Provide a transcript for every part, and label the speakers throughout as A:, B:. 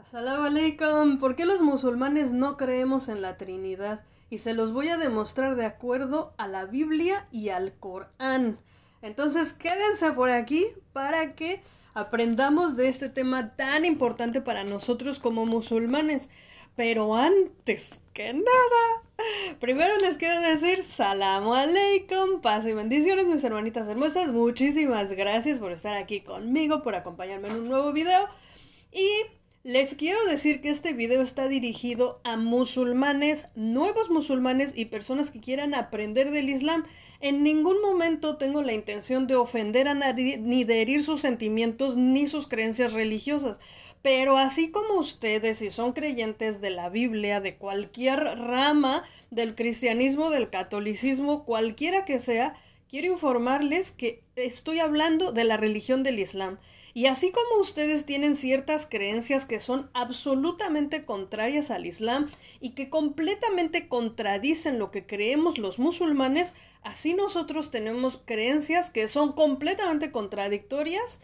A: Asalamu alaikum. ¿Por qué los musulmanes no creemos en la Trinidad? Y se los voy a demostrar de acuerdo a la Biblia y al Corán. Entonces quédense por aquí para que aprendamos de este tema tan importante para nosotros como musulmanes. Pero antes que nada, primero les quiero decir Salamu alaikum, paz y bendiciones mis hermanitas hermosas. Muchísimas gracias por estar aquí conmigo, por acompañarme en un nuevo video. Y les quiero decir que este video está dirigido a musulmanes, nuevos musulmanes y personas que quieran aprender del Islam. En ningún momento tengo la intención de ofender a nadie, ni de herir sus sentimientos, ni sus creencias religiosas. Pero así como ustedes, si son creyentes de la Biblia, de cualquier rama del cristianismo, del catolicismo, cualquiera que sea, quiero informarles que estoy hablando de la religión del Islam. Y así como ustedes tienen ciertas creencias que son absolutamente contrarias al Islam y que completamente contradicen lo que creemos los musulmanes, así nosotros tenemos creencias que son completamente contradictorias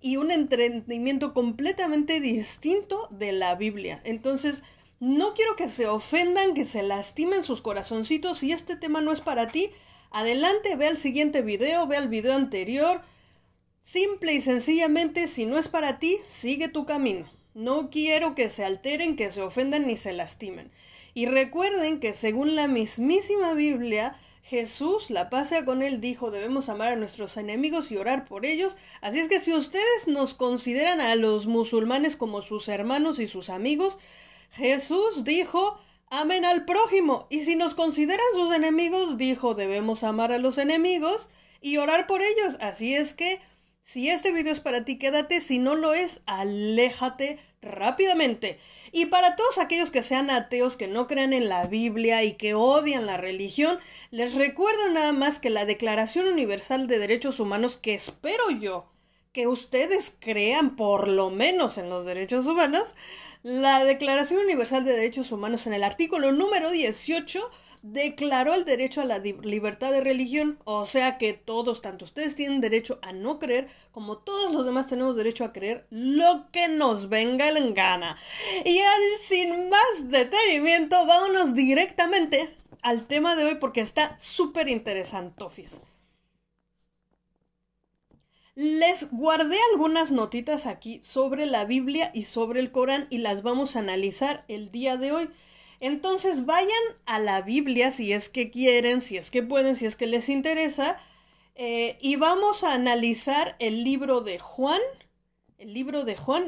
A: y un entendimiento completamente distinto de la Biblia. Entonces, no quiero que se ofendan, que se lastimen sus corazoncitos. Si este tema no es para ti, adelante, ve al siguiente video, ve al video anterior. Simple y sencillamente, si no es para ti, sigue tu camino. No quiero que se alteren, que se ofendan ni se lastimen. Y recuerden que según la mismísima Biblia, Jesús, la paz sea con él, dijo: debemos amar a nuestros enemigos y orar por ellos. Así es que si ustedes nos consideran a los musulmanes como sus hermanos y sus amigos, Jesús dijo: amen al prójimo. Y si nos consideran sus enemigos, dijo: debemos amar a los enemigos y orar por ellos. Así es que si este video es para ti, quédate. Si no lo es, aléjate rápidamente. Y para todos aquellos que sean ateos, que no crean en la Biblia y que odian la religión, les recuerdo nada más que la Declaración Universal de Derechos Humanos, que espero yo que ustedes crean por lo menos en los derechos humanos, la Declaración Universal de Derechos Humanos en el artículo número 18 declaró el derecho a la libertad de religión, o sea que todos, tanto ustedes tienen derecho a no creer, como todos los demás tenemos derecho a creer lo que nos venga en gana. Y sin más detenimiento, vámonos directamente al tema de hoy porque está súper interesante, Tofis. Les guardé algunas notitas aquí sobre la Biblia y sobre el Corán y las vamos a analizar el día de hoy. Entonces vayan a la Biblia si es que quieren, si es que pueden, si es que les interesa, y vamos a analizar el libro de Juan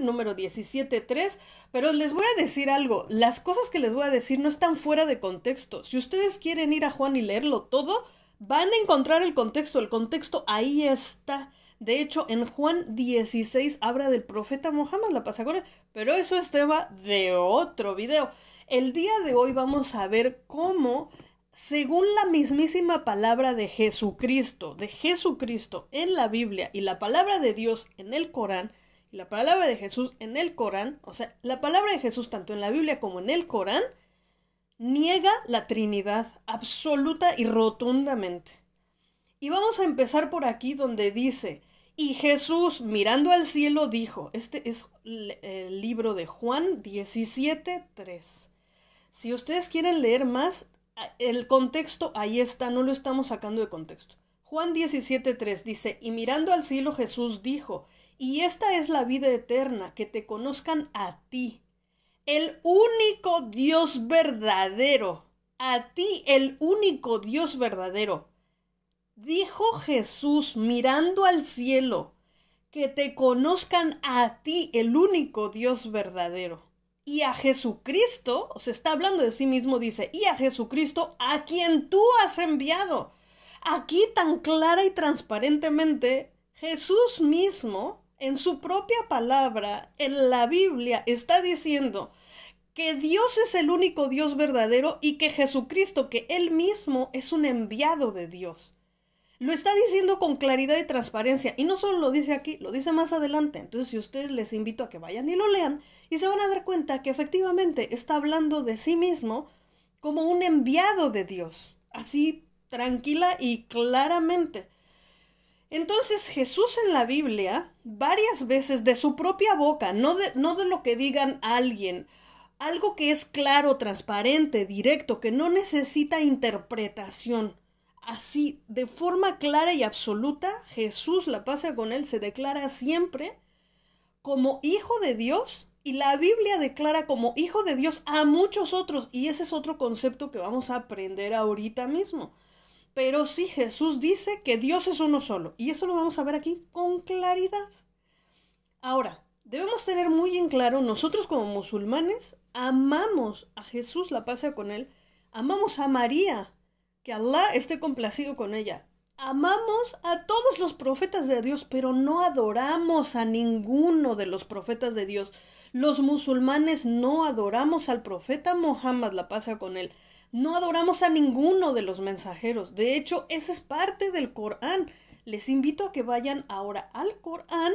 A: número 17:3, pero les voy a decir algo, las cosas que les voy a decir no están fuera de contexto. Si ustedes quieren ir a Juan y leerlo todo, van a encontrar el contexto ahí está. De hecho, en Juan 16 habla del profeta Mohammed, la pasagora, pero eso es tema de otro video. El día de hoy vamos a ver cómo, según la mismísima palabra de Jesucristo en la Biblia y la palabra de Dios en el Corán, y la palabra de Jesús en el Corán, o sea, la palabra de Jesús tanto en la Biblia como en el Corán, niega la Trinidad absoluta y rotundamente. Y vamos a empezar por aquí donde dice: y Jesús, mirando al cielo, dijo. Este es el libro de Juan 17:3. Si ustedes quieren leer más, el contexto ahí está, no lo estamos sacando de contexto. Juan 17:3 dice: y mirando al cielo Jesús dijo: y esta es la vida eterna, que te conozcan a ti, el único Dios verdadero. A ti, el único Dios verdadero. Dijo Jesús mirando al cielo, que te conozcan a ti, el único Dios verdadero. Y a Jesucristo, o sea, está hablando de sí mismo, dice: y a Jesucristo, a quien tú has enviado. Aquí tan clara y transparentemente, Jesús mismo, en su propia palabra, en la Biblia, está diciendo que Dios es el único Dios verdadero y que Jesucristo, que Él mismo es un enviado de Dios. Lo está diciendo con claridad y transparencia. Y no solo lo dice aquí, lo dice más adelante. Entonces, si ustedes, les invito a que vayan y lo lean, y se van a dar cuenta que efectivamente está hablando de sí mismo como un enviado de Dios. Así, tranquila y claramente. Entonces Jesús en la Biblia, varias veces de su propia boca, no de lo que digan alguien, algo que es claro, transparente, directo, que no necesita interpretación. Así, de forma clara y absoluta, Jesús, la paz sea con él, se declara siempre como hijo de Dios, y la Biblia declara como hijo de Dios a muchos otros, y ese es otro concepto que vamos a aprender ahorita mismo. Pero sí, Jesús dice que Dios es uno solo, y eso lo vamos a ver aquí con claridad. Ahora, debemos tener muy en claro, nosotros como musulmanes amamos a Jesús, la paz sea con él, amamos a María, que Allah esté complacido con ella. Amamos a todos los profetas de Dios, pero no adoramos a ninguno de los profetas de Dios. Los musulmanes no adoramos al profeta Muhammad, la paz sea con él. No adoramos a ninguno de los mensajeros. De hecho, esa es parte del Corán. Les invito a que vayan ahora al Corán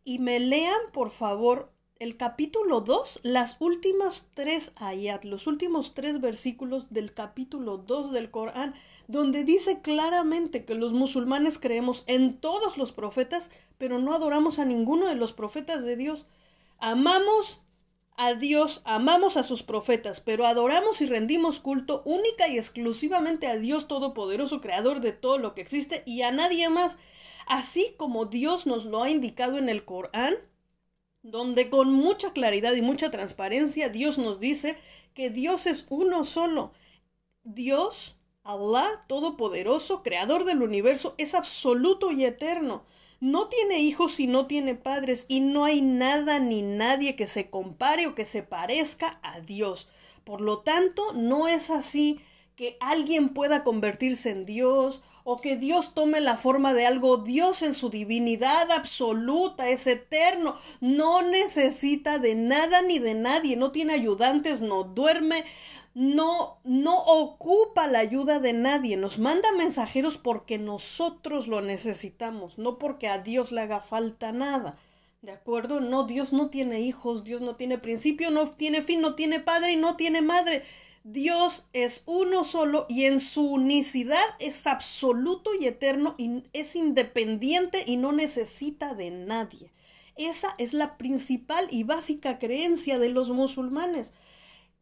A: y me lean, por favor, el capítulo 2, las últimas 3 ayat, los últimos 3 versículos del capítulo 2 del Corán, donde dice claramente que los musulmanes creemos en todos los profetas, pero no adoramos a ninguno de los profetas de Dios. Amamos a Dios, amamos a sus profetas, pero adoramos y rendimos culto única y exclusivamente a Dios Todopoderoso, creador de todo lo que existe, y a nadie más, así como Dios nos lo ha indicado en el Corán, donde con mucha claridad y mucha transparencia Dios nos dice que Dios es uno solo. Dios, Allah, Todopoderoso, Creador del universo, es absoluto y eterno. No tiene hijos y no tiene padres, y no hay nada ni nadie que se compare o que se parezca a Dios. Por lo tanto, no es así que alguien pueda convertirse en Dios o que Dios tome la forma de algo. Dios en su divinidad absoluta es eterno, no necesita de nada ni de nadie, no tiene ayudantes, no duerme, no ocupa la ayuda de nadie. Nos manda mensajeros porque nosotros lo necesitamos, no porque a Dios le haga falta nada. ¿De acuerdo? No, Dios no tiene hijos, Dios no tiene principio, no tiene fin, no tiene padre y no tiene madre. Dios es uno solo y en su unicidad es absoluto y eterno y es independiente y no necesita de nadie. Esa es la principal y básica creencia de los musulmanes.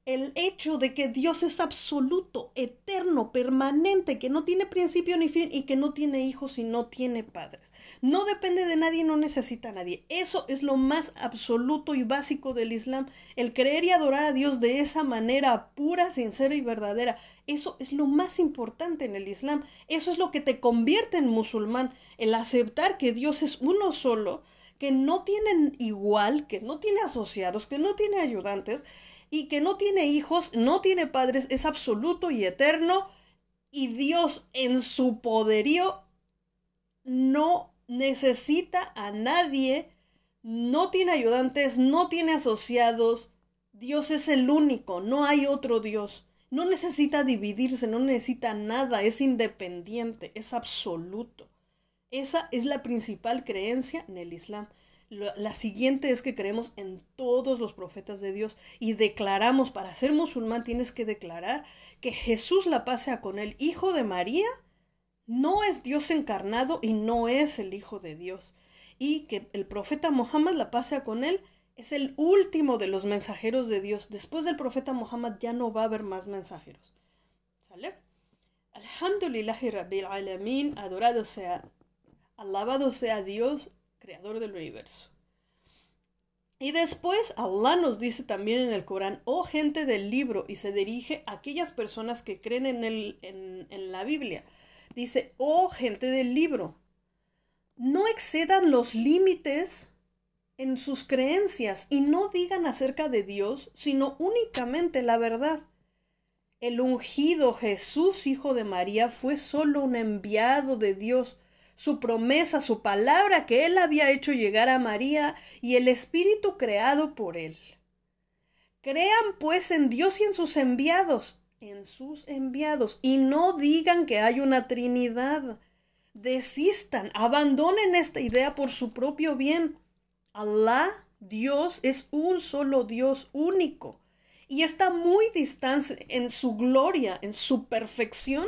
A: El hecho de que Dios es absoluto, eterno, permanente, que no tiene principio ni fin y que no tiene hijos y no tiene padres. No depende de nadie, no necesita a nadie. Eso es lo más absoluto y básico del Islam. El creer y adorar a Dios de esa manera pura, sincera y verdadera. Eso es lo más importante en el Islam. Eso es lo que te convierte en musulmán. El aceptar que Dios es uno solo, que no tiene igual, que no tiene asociados, que no tiene ayudantes, y que no tiene hijos, no tiene padres, es absoluto y eterno, y Dios en su poderío no necesita a nadie, no tiene ayudantes, no tiene asociados. Dios es el único, no hay otro Dios. No necesita dividirse, no necesita nada, es independiente, es absoluto. Esa es la principal creencia en el Islam. La siguiente es que creemos en todos los profetas de Dios y declaramos, para ser musulmán tienes que declarar que Jesús, la paz sea con él, hijo de María, no es Dios encarnado y no es el hijo de Dios. Y que el profeta Muhammad, la paz sea con él, es el último de los mensajeros de Dios. Después del profeta Muhammad ya no va a haber más mensajeros. ¿Sale? Alhamdulillahi Rabbil Alamin, adorado sea, alabado sea Dios, creador del universo. Y después Allah nos dice también en el Corán, oh gente del libro, y se dirige a aquellas personas que creen en la Biblia. Dice, oh gente del libro, no excedan los límites en sus creencias y no digan acerca de Dios, sino únicamente la verdad. El ungido Jesús, hijo de María, fue solo un enviado de Dios. Su promesa, su palabra que él había hecho llegar a María y el espíritu creado por él. Crean pues en Dios y en sus enviados, y no digan que hay una Trinidad. Desistan, abandonen esta idea por su propio bien. Allah, Dios, es un solo Dios único y está muy distante en su gloria, en su perfección.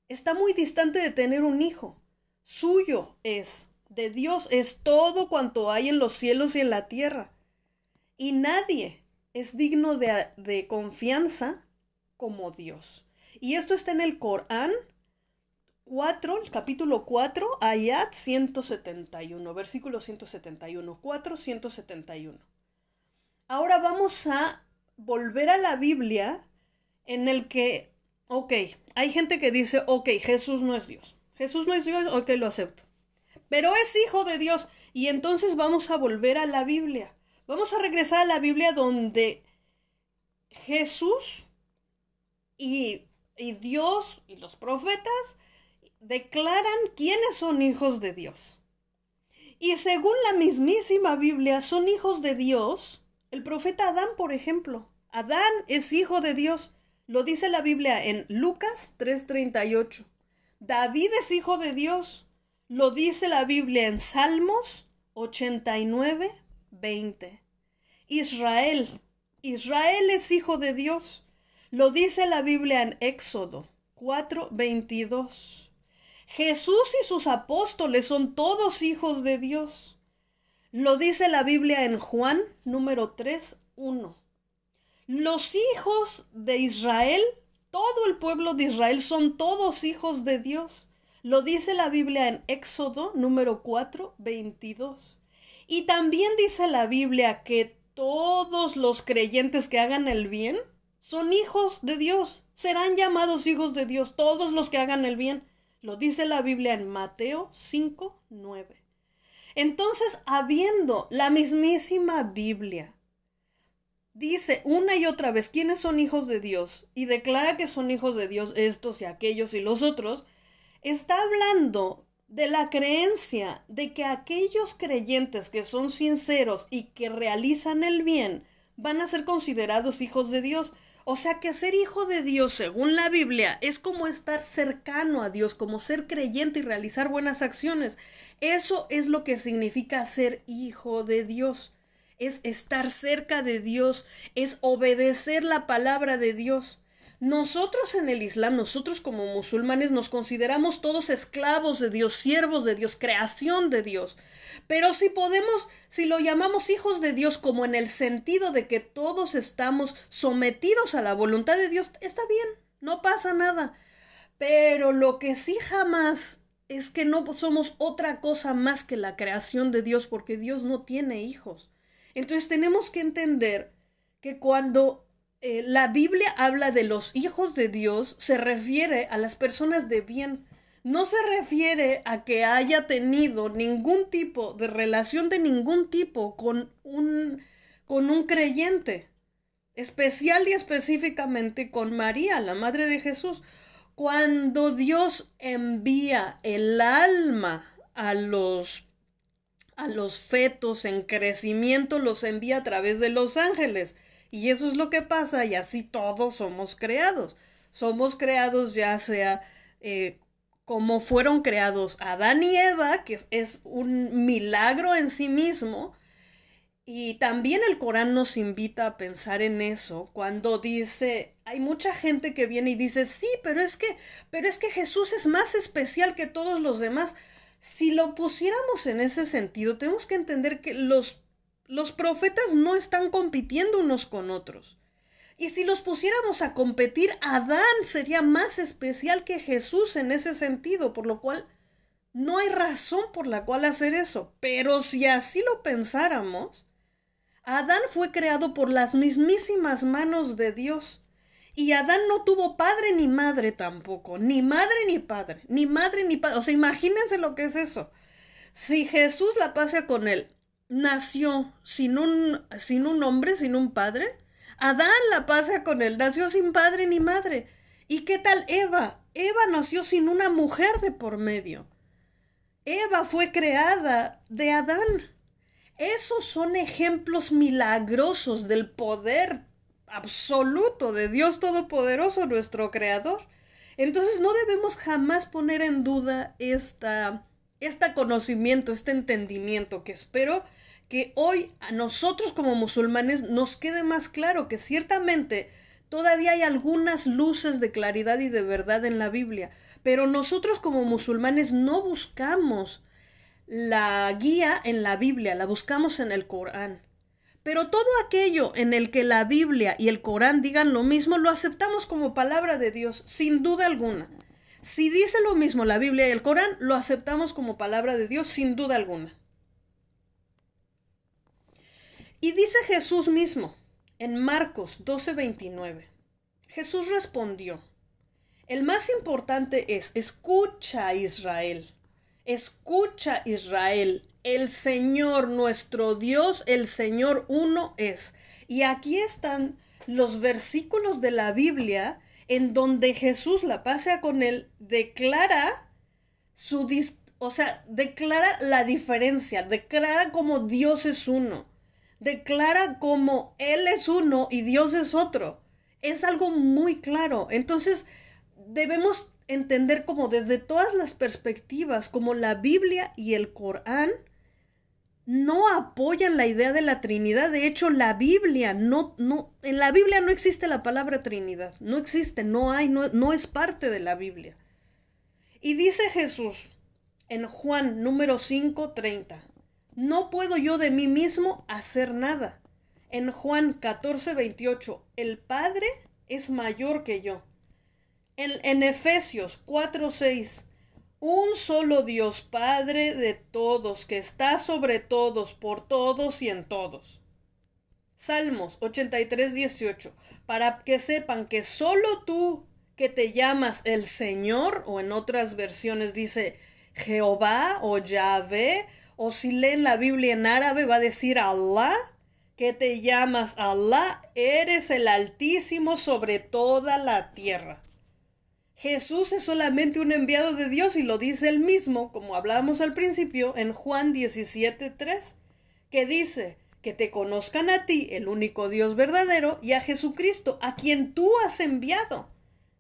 A: Está muy distante de tener un hijo. suyo es, de Dios es todo cuanto hay en los cielos y en la tierra. Y nadie es digno de confianza como Dios. Y esto está en el Corán 4, el capítulo 4, ayat 171, versículo 171, 4, 171. Ahora vamos a volver a la Biblia en el que, hay gente que dice, Jesús no es Dios. Jesús no es Dios, lo acepto. Pero es hijo de Dios. Y entonces vamos a volver a la Biblia. Vamos a regresar a la Biblia donde Jesús y Dios y los profetas declaran quiénes son hijos de Dios. Y según la mismísima Biblia, son hijos de Dios. El profeta Adán, por ejemplo. Adán es hijo de Dios. Lo dice la Biblia en Lucas 3:38. David es hijo de Dios. Lo dice la Biblia en Salmos 89:20. Israel es hijo de Dios. Lo dice la Biblia en Éxodo 4:22. Jesús y sus apóstoles son todos hijos de Dios. Lo dice la Biblia en Juan número 3:1. Los hijos de Israel, todo el pueblo de Israel son todos hijos de Dios. Lo dice la Biblia en Éxodo número 4:22. Y también dice la Biblia que todos los creyentes que hagan el bien son hijos de Dios. Serán llamados hijos de Dios, todos los que hagan el bien. Lo dice la Biblia en Mateo 5:9. Entonces, habiendo la mismísima Biblia, dice una y otra vez quiénes son hijos de Dios y declara que son hijos de Dios estos y aquellos y los otros, está hablando de la creencia de que aquellos creyentes que son sinceros y que realizan el bien van a ser considerados hijos de Dios. O sea que ser hijo de Dios, según la Biblia, es como estar cercano a Dios, como ser creyente y realizar buenas acciones. Eso es lo que significa ser hijo de Dios. Es estar cerca de Dios, es obedecer la palabra de Dios. Nosotros en el Islam, nosotros como musulmanes nos consideramos todos esclavos de Dios, siervos de Dios, creación de Dios. Pero si lo llamamos hijos de Dios como en el sentido de que todos estamos sometidos a la voluntad de Dios, está bien, no pasa nada. Pero lo que sí jamás es que no somos otra cosa más que la creación de Dios, porque Dios no tiene hijos. Entonces tenemos que entender que cuando la Biblia habla de los hijos de Dios, se refiere a las personas de bien. No se refiere a que haya tenido ningún tipo de relación de ningún tipo con un creyente, especial y específicamente con María, la madre de Jesús. Cuando Dios envía el alma a los fetos en crecimiento, los envía a través de los ángeles. Y eso es lo que pasa, y así todos somos creados. Somos creados ya sea como fueron creados Adán y Eva, que es un milagro en sí mismo. Y también el Corán nos invita a pensar en eso cuando dice, hay mucha gente que viene y dice, sí, pero es que Jesús es más especial que todos los demás. Si lo pusiéramos en ese sentido, tenemos que entender que los profetas no están compitiendo unos con otros. Y si los pusiéramos a competir, Adán sería más especial que Jesús en ese sentido, por lo cual no hay razón por la cual hacer eso. Pero si así lo pensáramos, Adán fue creado por las mismísimas manos de Dios. Y Adán no tuvo padre ni madre tampoco, ni madre ni padre, ni madre ni padre. O sea, imagínense lo que es eso. Si Jesús la pasa con él, nació sin un hombre, sin un padre. Adán la pasa con él, nació sin padre ni madre. ¿Y qué tal Eva? Eva nació sin una mujer de por medio. Eva fue creada de Adán. Esos son ejemplos milagrosos del poder absoluto de Dios Todopoderoso, nuestro Creador. Entonces no debemos jamás poner en duda este conocimiento, este entendimiento, que espero que hoy a nosotros como musulmanes nos quede más claro que ciertamente Todavía hay algunas luces de claridad y de verdad en la Biblia, pero nosotros como musulmanes no buscamos la guía en la Biblia, la buscamos en el Corán. Pero todo aquello en el que la Biblia y el Corán digan lo mismo, lo aceptamos como palabra de Dios, sin duda alguna. Si dice lo mismo la Biblia y el Corán, lo aceptamos como palabra de Dios, sin duda alguna. Y dice Jesús mismo, en Marcos 12:29, Jesús respondió, el más importante es, escucha Israel, el Señor nuestro Dios, el Señor uno es. Y aquí están los versículos de la Biblia en donde Jesús, la paz sea con él, declara declara la diferencia, declara cómo Dios es uno, declara cómo Él es uno y Dios es otro. Es algo muy claro. Entonces, debemos entender como desde todas las perspectivas, como la Biblia y el Corán no apoyan la idea de la Trinidad. De hecho, en la Biblia no existe la palabra Trinidad. No existe, no es parte de la Biblia. Y dice Jesús en Juan número 5:30, no puedo yo de mí mismo hacer nada. En Juan 14:28, el Padre es mayor que yo. En Efesios 4:6, un solo Dios, Padre de todos, que está sobre todos, por todos y en todos. Salmos 83:18, para que sepan que solo tú, que te llamas el Señor, o en otras versiones dice Jehová o Yahvé, o si leen la Biblia en árabe va a decir Allah, que te llamas Allah, eres el Altísimo sobre toda la tierra. Jesús es solamente un enviado de Dios y lo dice él mismo, como hablábamos al principio, en Juan 17:3, que dice que te conozcan a ti, el único Dios verdadero, y a Jesucristo, a quien tú has enviado.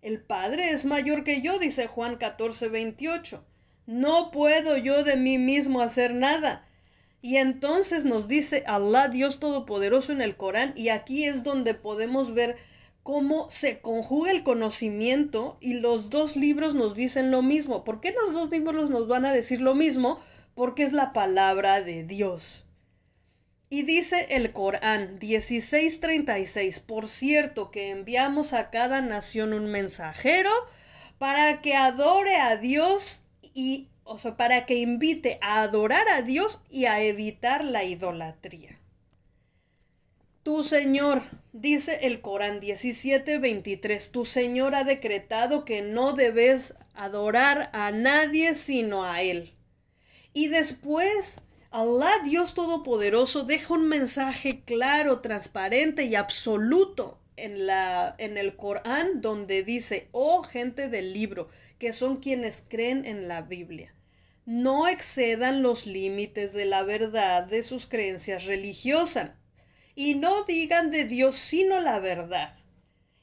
A: El Padre es mayor que yo, dice Juan 14:28. No puedo yo de mí mismo hacer nada. Y entonces nos dice Allah, Dios Todopoderoso, en el Corán, y aquí es donde podemos ver cómo se conjuga el conocimiento, y los dos libros nos dicen lo mismo. ¿Por qué los dos libros nos van a decir lo mismo? Porque es la palabra de Dios. Y dice el Corán 16:36, por cierto que enviamos a cada nación un mensajero para que adore a Dios para que invite a adorar a Dios y a evitar la idolatría. Tu Señor, dice el Corán 17:23, tu Señor ha decretado que no debes adorar a nadie sino a Él. Y después, Allah, Dios Todopoderoso, deja un mensaje claro, transparente y absoluto en el Corán, donde dice, oh gente del libro, que son quienes creen en la Biblia, no excedan los límites de la verdad de sus creencias religiosas, y no digan de Dios sino la verdad.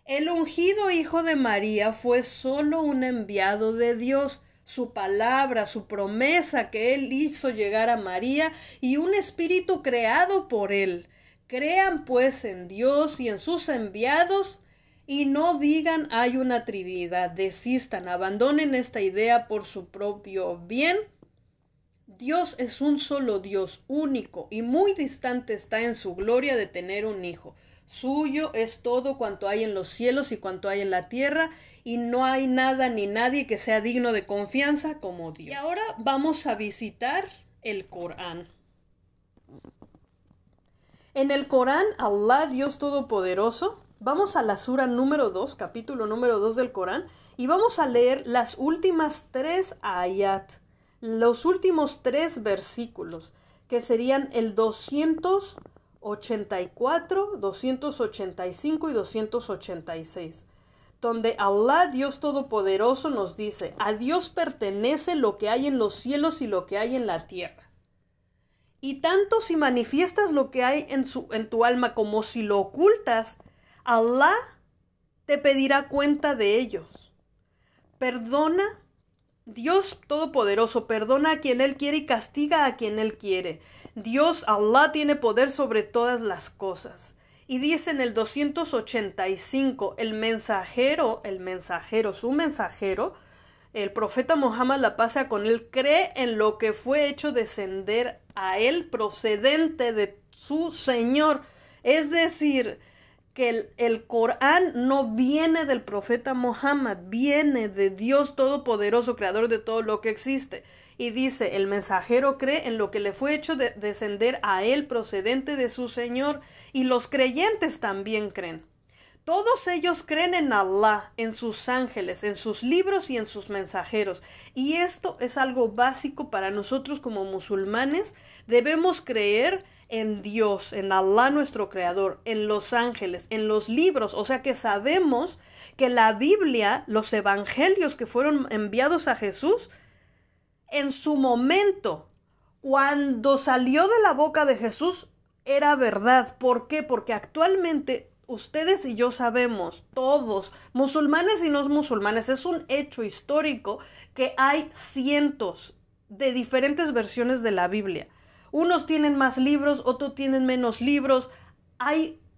A: El ungido hijo de María fue solo un enviado de Dios, su palabra, su promesa que él hizo llegar a María y un espíritu creado por él. Crean pues en Dios y en sus enviados y no digan hay una Trinidad, desistan, abandonen esta idea por su propio bien. Dios es un solo Dios, único y muy distante está en su gloria de tener un hijo. Suyo es todo cuanto hay en los cielos y cuanto hay en la tierra, y no hay nada ni nadie que sea digno de confianza como Dios. Y ahora vamos a visitar el Corán. En el Corán, Allah, Dios Todopoderoso, vamos a la sura número 2, capítulo número 2 del Corán, y vamos a leer las últimas 3 ayat, los últimos 3 versículos, que serían el 284, 285 y 286, donde Allah, Dios Todopoderoso, nos dice, a Dios pertenece lo que hay en los cielos y lo que hay en la tierra. Y tanto si manifiestas lo que hay en tu alma como si lo ocultas, Allah te pedirá cuenta de ellos. Perdona, Dios Todopoderoso, perdona a quien Él quiere y castiga a quien Él quiere. Dios, Allah, tiene poder sobre todas las cosas. Y dice en el 285, su mensajero, el profeta Muhammad, la paz sea con él, cree en lo que fue hecho descender a él procedente de su Señor. Es decir, que el Corán no viene del profeta Muhammad, viene de Dios Todopoderoso, creador de todo lo que existe. Y dice, el mensajero cree en lo que le fue hecho descender a él procedente de su Señor, y los creyentes también creen. Todos ellos creen en Allah, en sus ángeles, en sus libros y en sus mensajeros. Y esto es algo básico para nosotros como musulmanes. Debemos creer en Dios, en Allah nuestro creador, en los ángeles, en los libros. O sea que sabemos que la Biblia, los evangelios que fueron enviados a Jesús, en su momento, cuando salió de la boca de Jesús, era verdad. ¿Por qué? Porque actualmente ustedes y yo sabemos, todos, musulmanes y no musulmanes, es un hecho histórico que hay cientos de diferentes versiones de la Biblia. Unos tienen más libros, otros tienen menos libros.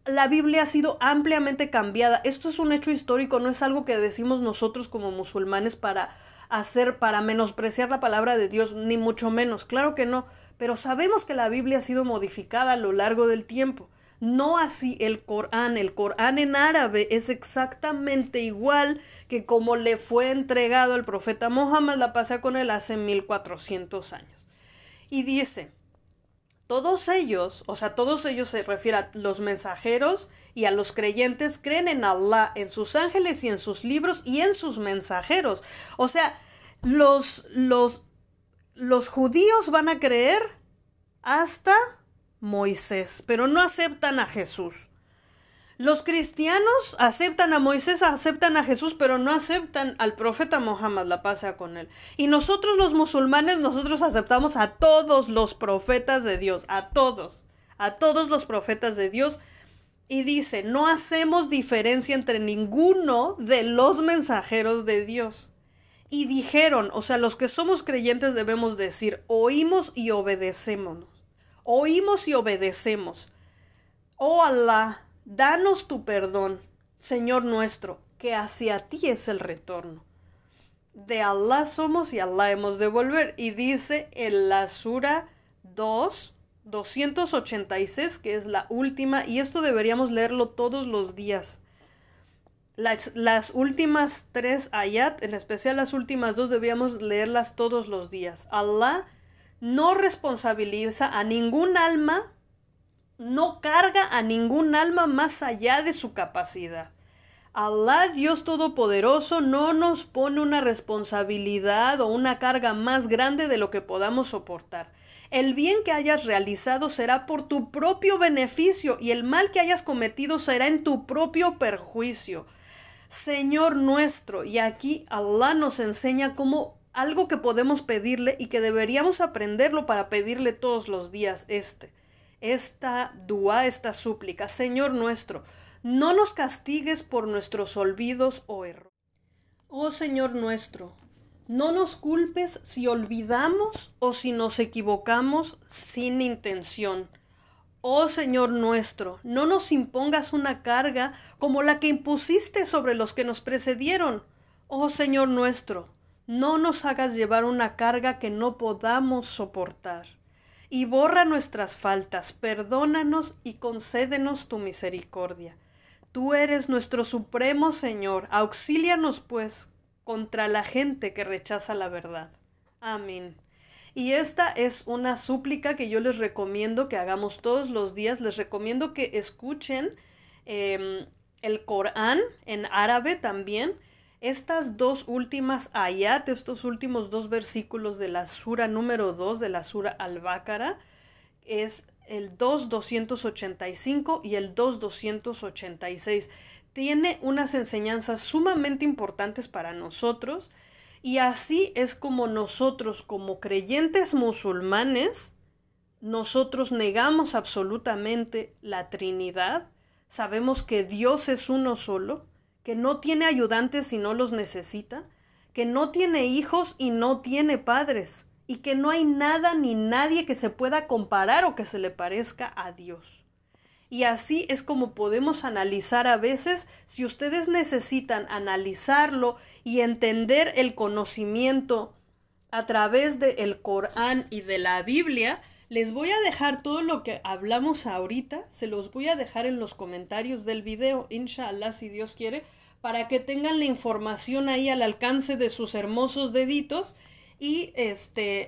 A: La Biblia ha sido ampliamente cambiada. Esto es un hecho histórico, no es algo que decimos nosotros como musulmanes para menospreciar la palabra de Dios, ni mucho menos. Claro que no, pero sabemos que la Biblia ha sido modificada a lo largo del tiempo. No así el Corán. El Corán en árabe es exactamente igual que como le fue entregado al profeta Muhammad, la paz sea con él, hace 1400 años. Y dice, todos ellos se refiere a los mensajeros y a los creyentes, creen en Allah, en sus ángeles y en sus libros y en sus mensajeros. O sea, los judíos van a creer hasta Moisés, pero no aceptan a Jesús. Los cristianos aceptan a Moisés, aceptan a Jesús, pero no aceptan al profeta Muhammad, la paz sea con él. Y nosotros los musulmanes, nosotros aceptamos a todos los profetas de Dios, a todos los profetas de Dios. Y dice, no hacemos diferencia entre ninguno de los mensajeros de Dios. Y dijeron, o sea, los que somos creyentes debemos decir, oímos y obedecemos. Oímos y obedecemos. Oh Allah, danos tu perdón, Señor nuestro, que hacia ti es el retorno. De Allah somos y Allah hemos de volver. Y dice en la Sura 286, que es la última, y esto deberíamos leerlo todos los días. Las últimas 3 ayat, en especial las últimas 2, deberíamos leerlas todos los días. Allah no responsabiliza a ningún alma, no carga a ningún alma más allá de su capacidad. Allah, Dios Todopoderoso, no nos pone una responsabilidad o una carga más grande de lo que podamos soportar. El bien que hayas realizado será por tu propio beneficio y el mal que hayas cometido será en tu propio perjuicio. Señor nuestro, y aquí Allah nos enseña cómo algo que podemos pedirle y que deberíamos aprenderlo para pedirle todos los días esta dua, esta súplica. Señor nuestro, no nos castigues por nuestros olvidos o errores. Oh Señor nuestro, no nos culpes si olvidamos o si nos equivocamos sin intención. Oh Señor nuestro, no nos impongas una carga como la que impusiste sobre los que nos precedieron. Oh Señor nuestro, no nos hagas llevar una carga que no podamos soportar. Y borra nuestras faltas, perdónanos y concédenos tu misericordia. Tú eres nuestro supremo Señor, auxílianos pues contra la gente que rechaza la verdad. Amén. Y esta es una súplica que yo les recomiendo que hagamos todos los días. Les recomiendo que escuchen el Corán en árabe también. Estas 2 últimas ayat, estos últimos 2 versículos de la sura número 2 de la sura Al-Baqarah, es el 2.285 y el 2.286. Tiene unas enseñanzas sumamente importantes para nosotros y así es como nosotros, como creyentes musulmanes, nosotros negamos absolutamente la Trinidad. Sabemos que Dios es uno solo, que no tiene ayudantes y no los necesita, que no tiene hijos y no tiene padres, y que no hay nada ni nadie que se pueda comparar o que se le parezca a Dios. y así es como podemos analizar a veces. Si ustedes necesitan analizarlo y entender el conocimiento a través del Corán y de la Biblia, les voy a dejar todo lo que hablamos ahorita, se los voy a dejar en los comentarios del video, inshallah, si Dios quiere, para que tengan la información ahí al alcance de sus hermosos deditos y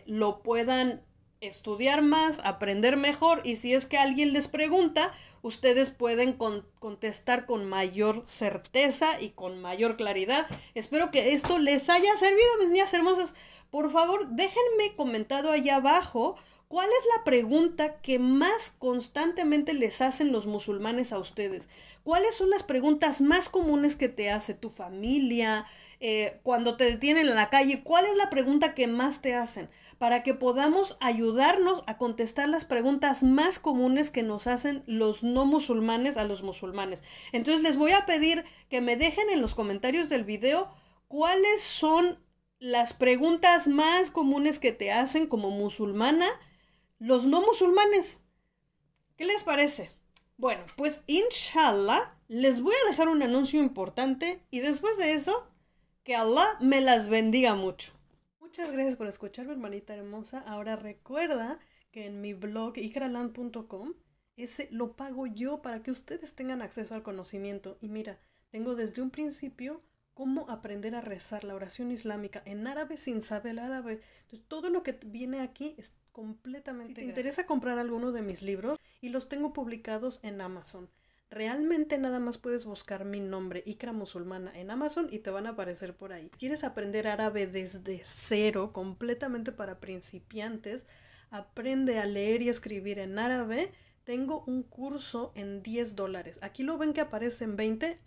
A: lo puedan estudiar más, aprender mejor, y si es que alguien les pregunta, ustedes pueden contestar con mayor certeza y con mayor claridad. Espero que esto les haya servido, mis niñas hermosas. Por favor, déjenme comentado allá abajo cuál es la pregunta que más constantemente les hacen los musulmanes a ustedes. ¿Cuáles son las preguntas más comunes que te hace tu familia cuando te detienen en la calle? ¿Cuál es la pregunta que más te hacen? Para que podamos ayudarnos a contestar las preguntas más comunes que nos hacen los no musulmanes a los musulmanes. Entonces les voy a pedir que me dejen en los comentarios del video cuáles son las preguntas más comunes que te hacen como musulmana los no musulmanes. ¿Qué les parece? Bueno, pues inshallah les voy a dejar un anuncio importante y después de eso, que Allah me las bendiga mucho. Muchas gracias por escucharme, hermanita hermosa. Ahora recuerda que en mi blog ikraland.com ese lo pago yo para que ustedes tengan acceso al conocimiento. Y mira, tengo desde un principio cómo aprender a rezar la oración islámica en árabe sin saber árabe. Entonces, todo lo que viene aquí es completamente gratis. Si te interesa comprar alguno de mis libros, y los tengo publicados en Amazon. Realmente nada más puedes buscar mi nombre, Ikra Musulmana, en Amazon y te van a aparecer por ahí. ¿Quieres aprender árabe desde cero, completamente para principiantes? Aprende a leer y escribir en árabe. Tengo un curso en $10. Aquí lo ven que aparece en 20.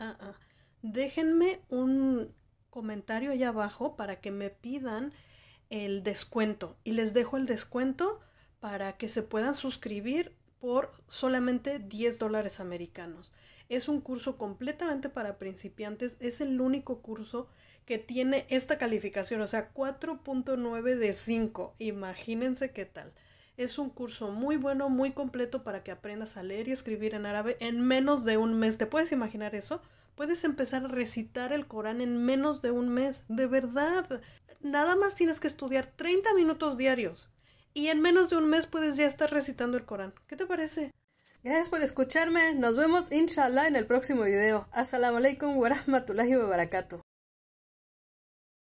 A: Déjenme un comentario allá abajo para que me pidan el descuento. Y les dejo el descuento para que se puedan suscribir por solamente $10 americanos. Es un curso completamente para principiantes. Es el único curso que tiene esta calificación, o sea, 4.9 de 5. Imagínense qué tal. Es un curso muy bueno, muy completo para que aprendas a leer y escribir en árabe en menos de un mes. ¿Te puedes imaginar eso? Puedes empezar a recitar el Corán en menos de un mes. De verdad. Nada más tienes que estudiar 30 minutos diarios. Y en menos de un mes puedes ya estar recitando el Corán. ¿Qué te parece? Gracias por escucharme. Nos vemos inshallah en el próximo video. Assalamu alaikum wa rahmatullahi wa barakatuh.